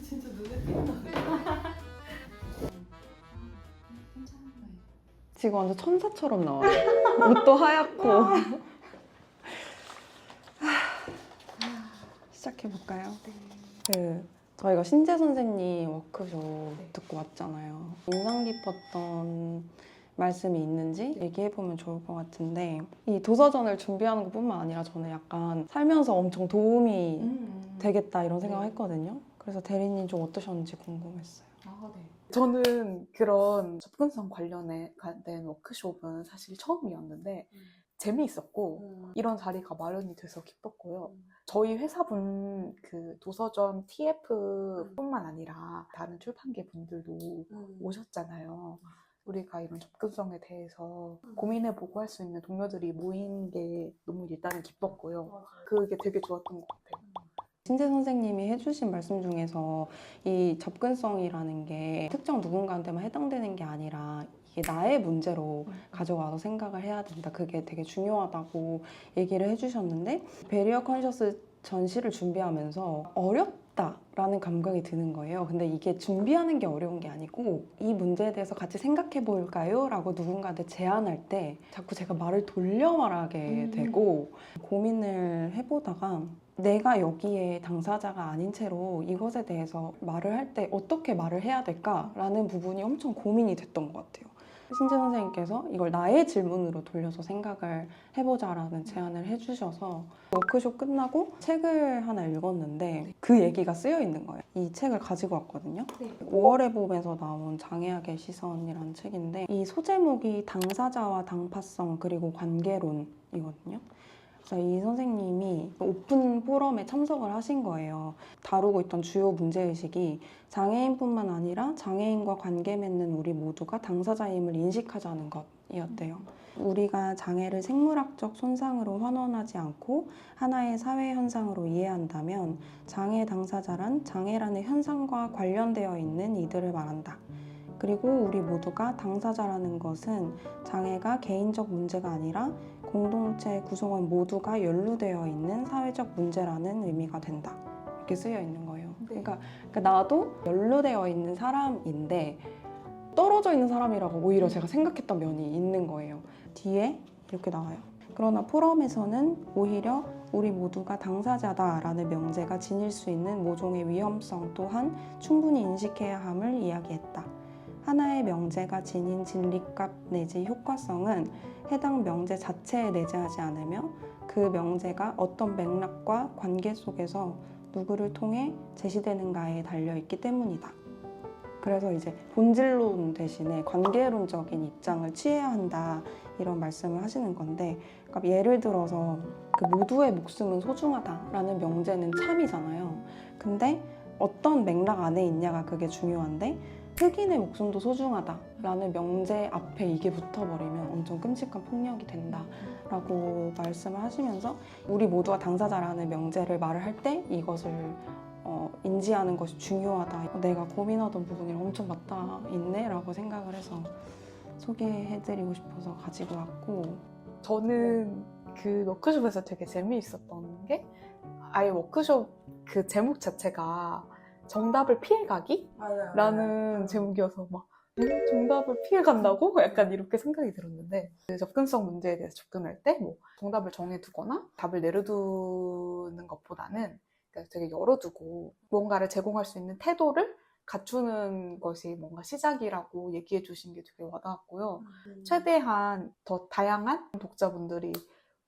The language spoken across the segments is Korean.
진짜 눈에 띈다. 지금 완전 천사처럼 나와요. 옷도 하얗고. 시작해볼까요? 저희가 신재 선생님 워크숍 듣고 왔잖아요. 인상 깊었던 말씀이 있는지 얘기해보면 좋을 것 같은데, 이 도서전을 준비하는 것뿐만 아니라 저는 약간 살면서 엄청 도움이 되겠다 이런 생각을 했거든요. 그래서 대리님 좀 어떠셨는지 궁금했어요. 아, 네. 저는 그런 접근성 관련된 워크숍은 사실 처음이었는데 재미있었고 이런 자리가 마련이 돼서 기뻤고요. 저희 회사분 그 도서전 TF뿐만 아니라 다른 출판계 분들도 오셨잖아요. 우리가 이런 접근성에 대해서 고민해보고 할 수 있는 동료들이 모인 게 너무 일단은 기뻤고요. 그게 되게 좋았던 것 같아요. 신재 선생님이 해주신 말씀 중에서 이 접근성이라는 게 특정 누군가한테만 해당되는 게 아니라 이게 나의 문제로 가져와서 생각을 해야 된다. 그게 되게 중요하다고 얘기를 해주셨는데, 베리어 컨셔스 전시를 준비하면서 어렵다라는 감각이 드는 거예요. 근데 이게 준비하는 게 어려운 게 아니고 이 문제에 대해서 같이 생각해 볼까요? 라고 누군가한테 제안할 때 자꾸 제가 말을 돌려 말하게 되고 고민을 해보다가 내가 여기에 당사자가 아닌 채로 이것에 대해서 말을 할 때 어떻게 말을 해야 될까라는 부분이 엄청 고민이 됐던 것 같아요. 신재 선생님께서 이걸 나의 질문으로 돌려서 생각을 해보자라는 제안을 해주셔서 워크숍 끝나고 책을 하나 읽었는데 그 얘기가 쓰여 있는 거예요. 이 책을 가지고 왔거든요. 5월의 봄에서 나온 장애학의 시선이라는 책인데, 이 소제목이 당사자와 당파성 그리고 관계론이거든요. 그래서 이 선생님이 오픈 포럼에 참석을 하신 거예요. 다루고 있던 주요 문제의식이 장애인뿐만 아니라 장애인과 관계 맺는 우리 모두가 당사자임을 인식하자는 것이었대요. 우리가 장애를 생물학적 손상으로 환원하지 않고 하나의 사회 현상으로 이해한다면 장애 당사자란 장애라는 현상과 관련되어 있는 이들을 말한다. 그리고 우리 모두가 당사자라는 것은 장애가 개인적 문제가 아니라 공동체 구성원 모두가 연루되어 있는 사회적 문제라는 의미가 된다. 이렇게 쓰여 있는 거예요. 그러니까 나도 연루되어 있는 사람인데 떨어져 있는 사람이라고 오히려 제가 생각했던 면이 있는 거예요. 뒤에 이렇게 나와요. 그러나 포럼에서는 오히려 우리 모두가 당사자다라는 명제가 지닐 수 있는 모종의 위험성 또한 충분히 인식해야 함을 이야기했다. 하나의 명제가 지닌 진리값 내지 효과성은 해당 명제 자체에 내재하지 않으며 그 명제가 어떤 맥락과 관계 속에서 누구를 통해 제시되는가에 달려있기 때문이다. 그래서 이제 본질론 대신에 관계론적인 입장을 취해야 한다, 이런 말씀을 하시는 건데, 그러니까 예를 들어서 그 모두의 목숨은 소중하다라는 명제는 참이잖아요. 근데 어떤 맥락 안에 있냐가 그게 중요한데, 흑인의 목숨도 소중하다라는 명제 앞에 이게 붙어버리면 엄청 끔찍한 폭력이 된다라고 말씀을 하시면서, 우리 모두가 당사자라는 명제를 말을 할 때 이것을 인지하는 것이 중요하다. 내가 고민하던 부분이 엄청 맞닿아 있네 라고 생각을 해서 소개해드리고 싶어서 가지고 왔고, 저는 그 워크숍에서 되게 재미있었던 게 아예 워크숍 그 제목 자체가 정답을 피해가기? 라는 제목이어서 막 정답을 피해간다고? 약간 이렇게 생각이 들었는데, 그 접근성 문제에 대해서 접근할 때 뭐 정답을 정해두거나 답을 내려두는 것보다는 되게 열어두고 뭔가를 제공할 수 있는 태도를 갖추는 것이 뭔가 시작이라고 얘기해 주신 게 되게 와닿았고요. 최대한 더 다양한 독자분들이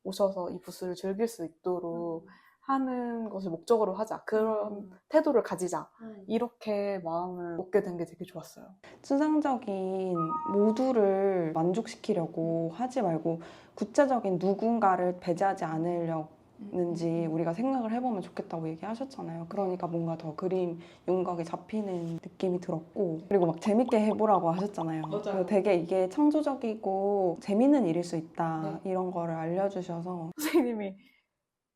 오셔서 이 부스를 즐길 수 있도록 하는 것을 목적으로 하자. 그런 태도를 가지자. 이렇게 마음을 먹게 된 게 되게 좋았어요. 추상적인 모두를 만족시키려고 하지 말고 구체적인 누군가를 배제하지 않으려는지 우리가 생각을 해보면 좋겠다고 얘기하셨잖아요. 그러니까 뭔가 더 그림 윤곽이 잡히는 느낌이 들었고, 그리고 막 재밌게 해보라고 하셨잖아요. 맞아요. 되게 이게 창조적이고 재밌는 일일 수 있다, 이런 거를 알려주셔서 선생님이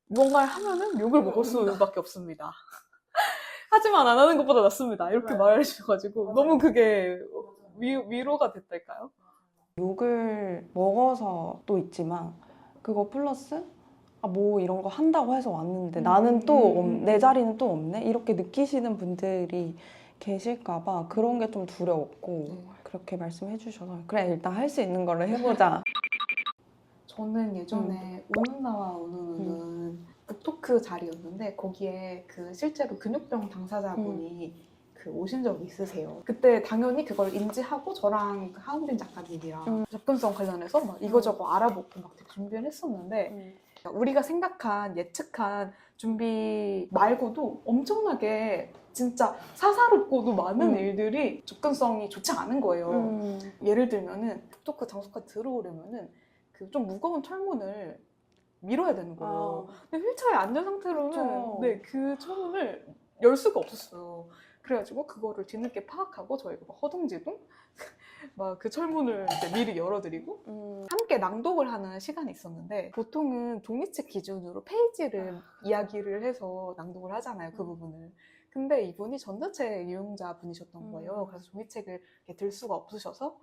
뭔가를 하면은 욕을 먹을 수밖에 없습니다. 하지만 안 하는 것보다 낫습니다. 이렇게 말해 주셔가지고 너무 그게 위로가 됐달까요? 욕을 먹어서 또 있지만 그거 플러스 뭐 이런 거 한다고 해서 왔는데 나는 또 내 자리는 또 없네? 이렇게 느끼시는 분들이 계실까봐 그런 게 좀 두려웠고 그렇게 말씀해 주셔서 그래 일단 할 수 있는 걸로 해보자. 저는 예전에 우는나와 우는우는 북토크 자리였는데 거기에 그 실제로 근육병 당사자분이 그 오신 적이 있으세요. 그때 당연히 그걸 인지하고 저랑 그 하은빈 작가님이랑 접근성 관련해서 막 이거저거 알아보고 막 되게 준비를 했었는데 우리가 생각한 예측한 준비 말고도 엄청나게 진짜 사사롭고도 많은 일들이 접근성이 좋지 않은 거예요. 예를 들면은 북토크 장소까지 들어오려면은 그 좀 무거운 철문을 밀어야 되는 거예요. 근데 휠체어에 앉은 상태로는 네, 그 철문을 열 수가 없었어요. 그래가지고 그거를 뒤늦게 파악하고 저희가 막 허둥지둥 막 그 철문을 이제 미리 열어드리고 함께 낭독을 하는 시간이 있었는데 보통은 종이책 기준으로 페이지를 이야기를 해서 낭독을 하잖아요. 그 부분을. 근데 이분이 전자책 이용자 분이셨던 거예요. 그래서 종이책을 이렇게 들 수가 없으셔서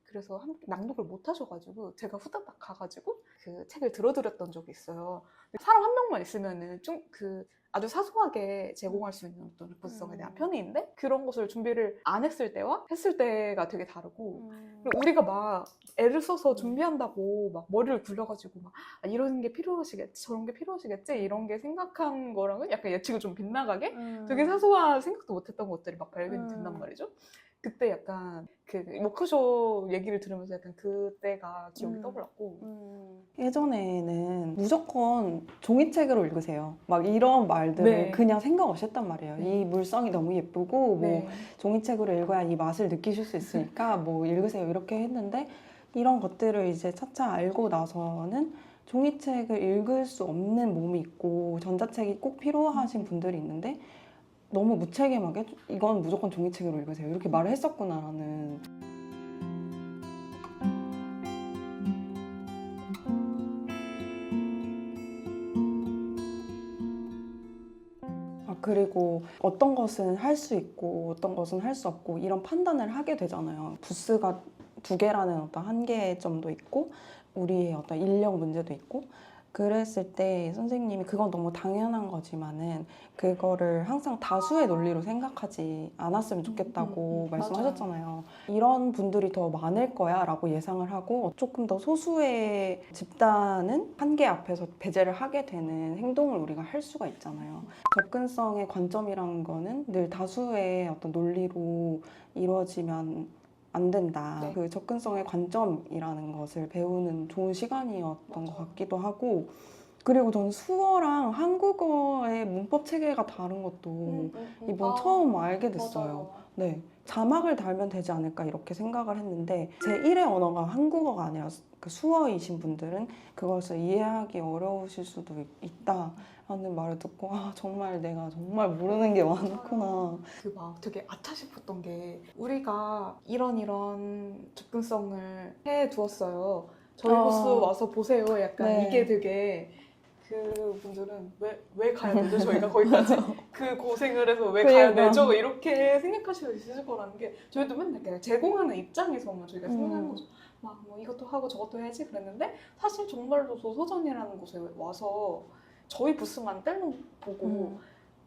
그래서 함께 낭독을 못 하셔가지고 제가 후다닥 가가지고 그 책을 들어드렸던 적이 있어요. 사람 한 명만 있으면은 좀 그 아주 사소하게 제공할 수 있는 어떤 접근성에 대한 편의인데 그런 것을 준비를 안 했을 때와 했을 때가 되게 다르고 그리고 우리가 막 애를 써서 준비한다고 막 머리를 굴려가지고 막 이런 게 필요하시겠지 저런 게 필요하시겠지 이런 게 생각한 거랑은 약간 예측을 좀 빗나가게 되게 사소한 생각도 못했던 것들이 막 발견이 된단 말이죠. 그때 약간 그 워크숍 얘기를 들으면서 약간 그때가 기억이 떠올랐고 예전에는 무조건 종이책으로 읽으세요. 막 이런 말들을 네. 그냥 생각 없이 했단 말이에요. 네. 이 물성이 너무 예쁘고 네. 뭐 종이책으로 읽어야 이 맛을 느끼실 수 있으니까 뭐 읽으세요 이렇게 했는데 이런 것들을 이제 차차 알고 나서는 종이책을 읽을 수 없는 몸이 있고 전자책이 꼭 필요하신 분들이 있는데 너무 무책임하게 이건 무조건 종이책으로 읽으세요 이렇게 말을 했었구나라는 그리고 어떤 것은 할 수 있고 어떤 것은 할 수 없고 이런 판단을 하게 되잖아요. 부스가 2개라는 어떤 한계점도 있고 우리의 어떤 인력 문제도 있고 그랬을 때 선생님이 그건 너무 당연한 거지만은 그거를 항상 다수의 논리로 생각하지 않았으면 좋겠다고 말씀하셨잖아요. 이런 분들이 더 많을 거야 라고 예상을 하고 조금 더 소수의 집단은 한계 앞에서 배제를 하게 되는 행동을 우리가 할 수가 있잖아요. 접근성의 관점이라는 거는 늘 다수의 어떤 논리로 이루어지면 안 된다. 네. 그 접근성의 관점이라는 것을 배우는 좋은 시간이었던 것 같기도 하고 그리고 저는 수어랑 한국어의 문법 체계가 다른 것도 이번 처음 알게 됐어요. 네, 자막을 달면 되지 않을까 이렇게 생각을 했는데 제1의 언어가 한국어가 아니라 그 수어이신 분들은 그것을 이해하기 어려우실 수도 있다 하는 말을 듣고 정말 내가 정말 모르는 게 많구나. 그 막 되게 아차 싶었던 게 우리가 이런 접근성을 해두었어요. 저희 부스 와서 보세요. 약간 네. 이게 되게 그분들은 왜 가야 되죠? 저희가 거기까지 그 고생을 해서 왜 가야 되죠? 이렇게 생각하실 수 있을 거라는 게 저희도 맨날 그냥 제공하는 입장에서만 저희가 생각하는 거죠. 막 뭐 이것도 하고 저것도 해야지 그랬는데 사실 정말로 도서전이라는 곳에 와서 저희 부스만 떼놓고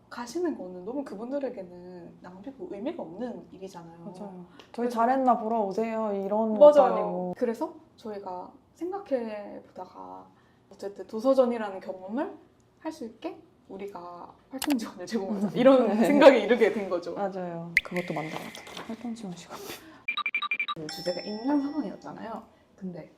가시는 거는 너무 그분들에게는 낭비고 의미가 없는 일이잖아요. 맞아요. 저희 잘했나 보러 오세요 이런 것도 아니고. 그래서 저희가 생각해보다가 어쨌든 도서전이라는 경험을 할 수 있게 우리가 활동 지원을 제공하자 이런 생각에 이르게 된 거죠. 맞아요. 그것도 만들어야 돼. 활동 지원 시간. 주제가 인간 선언이었잖아요. 근데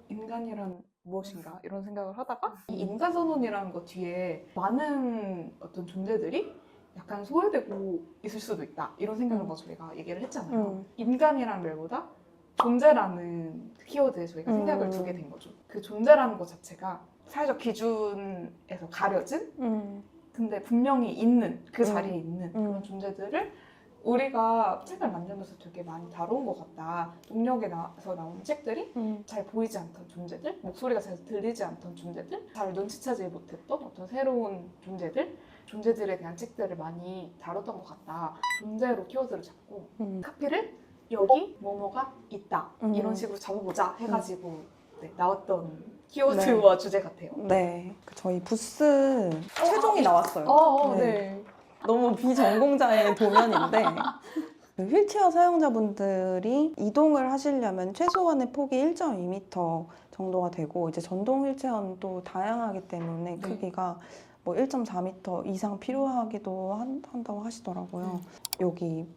인간이란 무엇인가 이런 생각을 하다가 이 인간 선언이라는 것 뒤에 많은 어떤 존재들이 약간 소외되고 있을 수도 있다 이런 생각을 먼저 저희가 얘기를 했잖아요. 인간이란 말보다 존재라는 키워드에 저희가 생각을 두게 된 거죠. 그 존재라는 것 자체가 사회적 기준에서 가려진 근데 분명히 있는 그 자리에 있는 그런 존재들을 우리가 책을 만들면서 되게 많이 다룬 것 같다. 동력에서 나온 책들이 잘 보이지 않던 존재들, 목소리가 잘 들리지 않던 존재들, 잘 눈치채지 못했던 어떤 새로운 존재들 존재들에 대한 책들을 많이 다뤘던 것 같다. 존재로 키워드를 잡고 카피를 여기 뭐뭐가 있다 이런 식으로 잡아보자 해가지고 네, 나왔던 키워드와 주제 같아요. 네, 저희 부스 최종이 나왔어요. 네. 너무 비전공자의 도면인데 그 휠체어 사용자분들이 이동을 하시려면 최소한의 폭이 1.2m 정도가 되고 이제 전동 휠체어는 또 다양하기 때문에 크기가 뭐 1.4m 이상 필요하기도 한다고 하시더라고요. 여기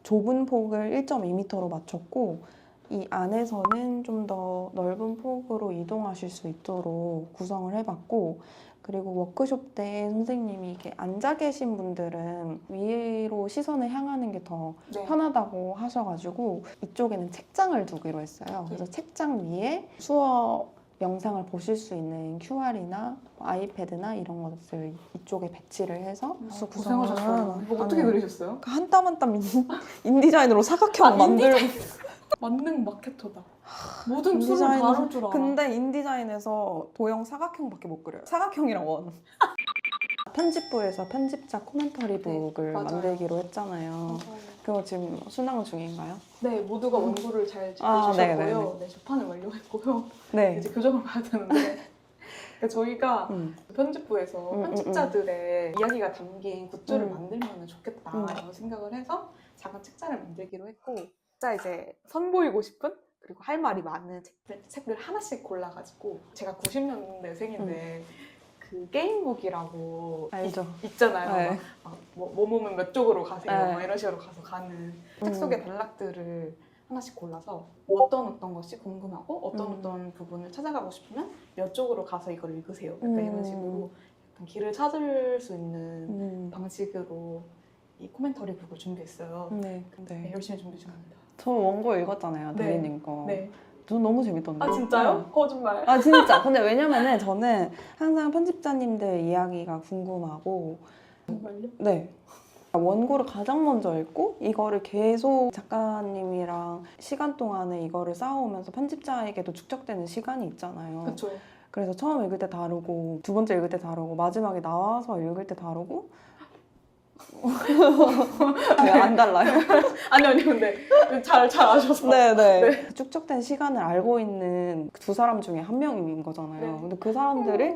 좁은 폭을 1.2m로 맞췄고 이 안에서는 좀 더 넓은 폭으로 이동하실 수 있도록 구성을 해봤고 그리고 워크숍 때 선생님이 이렇게 앉아 계신 분들은 위로 시선을 향하는 게 더 편하다고 하셔가지고 이쪽에는 책장을 두기로 했어요. 그래서 책장 위에 수업 영상을 보실 수 있는 QR이나 아이패드나 이런 것들 이쪽에 배치를 해서 고생하셨어요. 이거 어떻게 그리셨어요? 한 땀 한 땀 인디자인으로 사각형 만들고 만능 마케터다. 모든 툴을 다룰 줄 알아. 근데 인디자인에서 도형 사각형밖에 못 그려요. 사각형이랑 원. 편집부에서 편집자 코멘터리북을 만들기로 했잖아요. 그거 지금 순항 중인가요? 네, 모두가 원고를 잘 집해주셨고요. 네, 조판을 완료했고요. 네. 이제 교정을 봐야 되는데 그러니까 저희가 편집부에서 편집자들의 이야기가 담긴 굿즈를 만들면 좋겠다라고 생각을 해서 작은 책자를 만들기로 했고 진짜 이제 선보이고 싶은 그리고 할 말이 많은 책들 하나씩 골라가지고 제가 90년대생인데 그 게임북이라고 알죠. 있잖아요. 네. 뭐뭐면 몇 쪽으로 가세요. 네. 막 이런 식으로 가는 책 속의 단락들을 하나씩 골라서 어떤 것이 궁금하고 어떤 부분을 찾아가고 싶으면 몇 쪽으로 가서 이걸 읽으세요. 약간 이런 식으로 약간 길을 찾을 수 있는 방식으로 이 코멘터리 북을 준비했어요. 네. 네, 열심히 준비 중입니다. 저 원고 읽었잖아요. 대리님 거. 네. 전 너무 재밌던데. 아 진짜요? 거짓말. 아 진짜. 근데 왜냐면은 저는 항상 편집자님들 이야기가 궁금하고 정말요? 네. 원고를 가장 먼저 읽고 이거를 계속 작가님이랑 시간 동안에 이거를 쌓아오면서 편집자에게도 축적되는 시간이 있잖아요. 그렇죠. 그래서 처음 읽을 때 다르고 두 번째 읽을 때 다르고 마지막에 나와서 읽을 때 다르고 왜 안 달라요? 아니 근데 잘 아셔서. 네네. 축적된 시간을 알고 있는 두 사람 중에 한 명인 거잖아요. 네. 근데 그 사람들이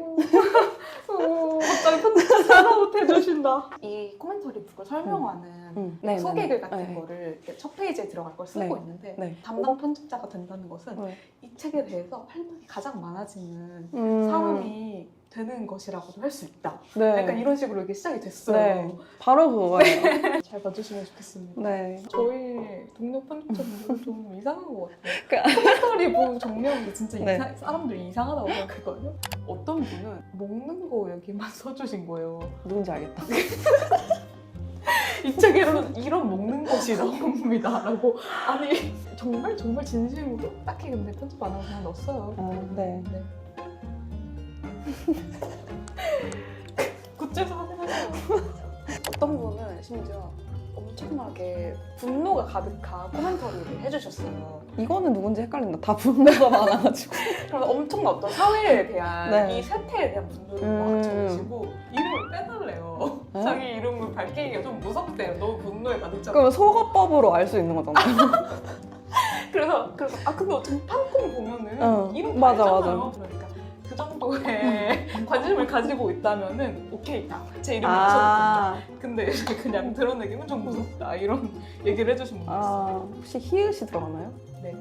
갑자기 편집 사나못 해주신다. 이 코멘터리 북을 설명하는 네, 소개글 같은 네. 거를 이렇게 첫 페이지에 들어갈 걸 쓰고 있는데 네. 담당 편집자가 된다는 것은 네. 이 책에 대해서 할 말이 가장 많아지는 음. 사람이 되는 것이라고도 할 수 있다. 네. 약간 이런 식으로 이렇게 시작이 됐어요. 네. 바로 그거예요. 잘 봐주시면 좋겠습니다. 네. 저희 동료 편집자분들은 좀 이상한 것 같아요. 코멘터리 북 정리하는 진짜 네. 사람들이 이상하다고 생각했거든요. 어떤 분은 먹는 거 여기만 써주신 거예요. 누군지 알겠다. 이 책에는 이런 먹는 것이 나옵니다. 라고. 아니, 정말 진심으로 딱히 근데 편집 안 하고 그냥 넣었어요. 네. 굿즈에서 확인하세요. 어떤 분은 심지어 엄청나게 분노가 가득한 코멘터리를 해주셨어요. 이거는 누군지 헷갈린다. 다 분노가 많아가지고. 그래서 엄청난 어떤 사회에 대한 네. 이 세태에 대한 분들을 막 적으시고 이름을 빼달래요. 네? 자기 이름을 밝히기가 좀 무섭대요. 너무 분노에 가득 차고. 그럼 소거법으로 알 수 있는 거잖아요. 그래서 근데 어차피 판권 보면은 이름 맞아, 알잖아요. 맞아. 그러니까 그 정도의 관심을 가지고 있다면은 오케이, 제 이름 맞춰도 된다. 근데 그냥 드러내기는 좀 무섭다 이런 얘기를 해주신 분 있어요. 혹시 히읗이 들어가나요? 네.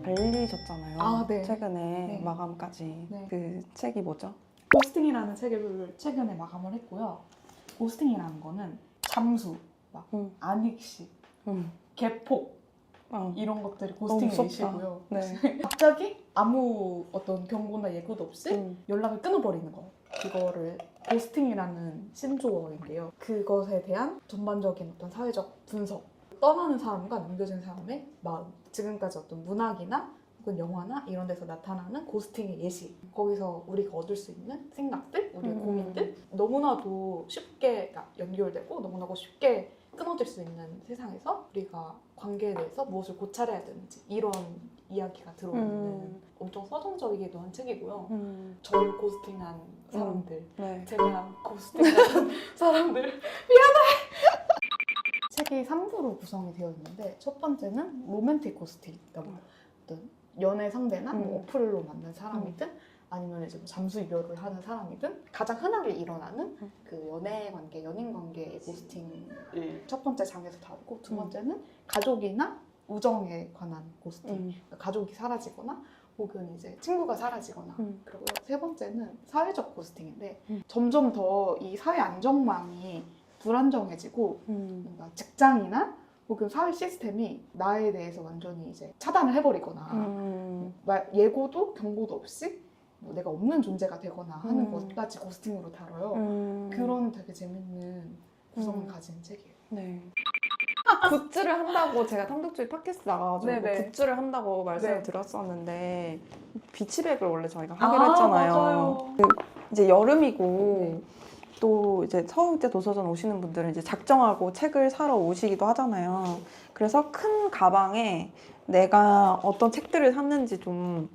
달리셨잖아요. 네. 최근에 네. 마감까지. 네. 그 책이 뭐죠? 고스팅이라는 책을 최근에 마감을 했고요. 고스팅이라는 거는 잠수, 막 안익시, 개폭 이런 것들이 고스팅의 예시고요. 네. 갑자기 아무 어떤 경고나 예고도 없이 연락을 끊어버리는 거. 그거를 고스팅이라는 신조어인데요. 그것에 대한 전반적인 어떤 사회적 분석. 떠나는 사람과 남겨진 사람의 마음. 지금까지 어떤 문학이나 혹은 영화나 이런 데서 나타나는 고스팅의 예시. 거기서 우리가 얻을 수 있는 생각들, 우리의 고민들 너무나도 쉽게 연결되고 너무나도 쉽게 끊어질 수 있는 세상에서 우리가 관계에 대해서 무엇을 고찰해야 되는지 이런 이야기가 들어오는 엄청 서정적이기도 한 책이고요. 음. 저를 고스팅한 사람들, 네. 제가 고스팅한 사람들 미안해! 책이 3부로 구성이 되어 있는데 첫 번째는 로맨틱 고스팅, 그러니까 뭐 어떤 연애 상대나 뭐 어플로 만난 사람이든 아니면 이제 뭐 잠수 이별을 하는 사람이든 가장 흔하게 일어나는 그 연애 관계, 연인 관계의 고스팅을 첫 번째 장에서 다루고 두 번째는 가족이나 우정에 관한 고스팅, 그러니까 가족이 사라지거나 혹은 이제 친구가 사라지거나 그리고 세 번째는 사회적 고스팅인데 점점 더 이 사회 안정망이 불안정해지고 뭔가 직장이나 혹은 사회 시스템이 나에 대해서 완전히 이제 차단을 해버리거나 예고도 경고도 없이 뭐 내가 없는 존재가 되거나 하는 것까지 고스팅으로 다뤄요. 그런 되게 재밌는 구성을 가진 책이에요. 네. 굿즈를 한다고 제가 탐독주의 팟캐스트 나가가지고 네네. 굿즈를 한다고 말씀을 네. 드렸었는데 비치백을 원래 저희가 하기로 했잖아요. 맞아요. 이제 여름이고 네. 또 이제 서울대 도서관 오시는 분들은 이제 작정하고 책을 사러 오시기도 하잖아요. 그래서 큰 가방에 내가 어떤 책들을 샀는지 좀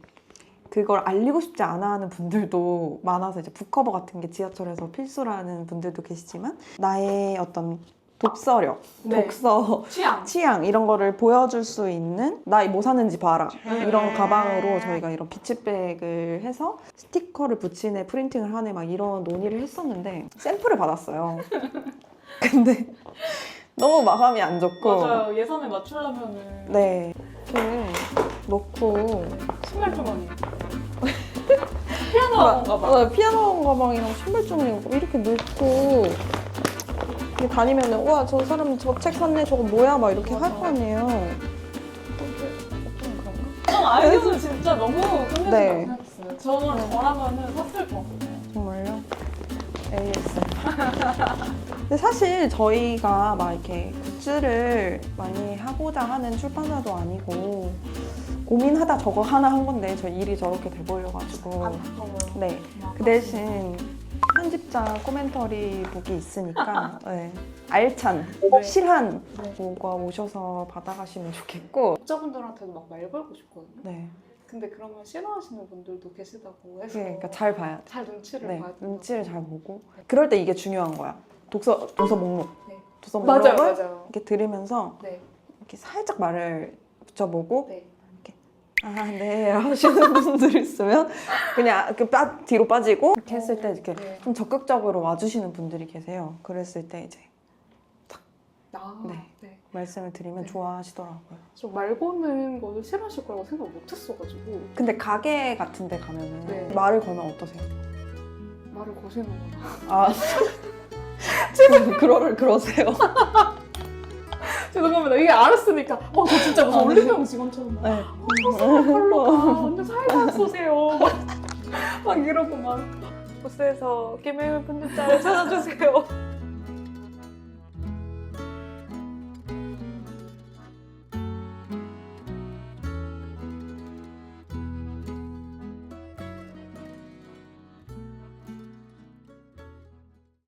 그걸 알리고 싶지 않아 하는 분들도 많아서 이제 북커버 같은 게 지하철에서 필수라는 분들도 계시지만 나의 어떤 독서력, 네. 독서 취향 이런 거를 보여줄 수 있는 나 뭐 샀는지 봐라 이런 네. 가방으로 저희가 이런 비치백을 해서 스티커를 붙이네 프린팅을 하네 막 이런 논의를 했었는데 샘플을 받았어요. 근데 너무 마감이 안 좋고 맞아요. 예산에 맞추려면은 네 이렇게 넣고 신발 주머니 피아노 가방 피아노 가방이랑 신발 주머니 이렇게 넣고 이렇게 다니면은 우와 저 사람 저 책 샀네 저거 뭐야 막 이렇게 할 거 아니에요. 전 아이디어는 진짜 너무 끝내준다고 네. 생각했어요. 저라면은 샀을 것 같아요. 정말요? AS. 근데 사실 저희가 막 이렇게 굿즈를 많이 하고자 하는 출판사도 아니고 고민하다 저거 하나 한 건데 저 일이 저렇게 돼버려가지고 안타까워요. 네. 그 대신 편집자 코멘터리 북이 있으니까 네. 알찬, 네. 실한 네. 뭐가 오셔서 받아가시면 좋겠고 독자분들한테도 막 말 걸고 싶거든요. 네. 근데 그러면 싫어하시는 분들도 계시다고 해서 그러니까 잘 봐야 돼. 잘 눈치를 네, 봐야 돼요. 눈치를 잘 보고 그럴 때 이게 중요한 거야. 도서 목록. 네. 도서 맞아요, 목록을 맞아요. 이렇게 들으면서 네, 이렇게 살짝 말을 붙여보고 네. 아, 네 하시는 분들 있으면 그냥 이렇게 뒤로 빠지고 이렇게 했을 때 이렇게 네. 좀 적극적으로 와주시는 분들이 계세요. 그랬을 때 이제 아, 네. 네. 말씀을 드리면 네. 좋아하시더라고요. 저 말 거는 거를 싫어하실 거라고 생각 못 했어가지고 근데 가게 같은 데 가면은 네. 말을 걸면 어떠세요? 말을 거시는구나. 아, 그러세요? 죄송합니다. 이게 알았으니까 저 진짜 무슨 올리브영 직원처럼 네. 컬러 완전 살살 쏘세요. 막 이러고 막 부스에서 김혜은 편집자를 찾아주세요.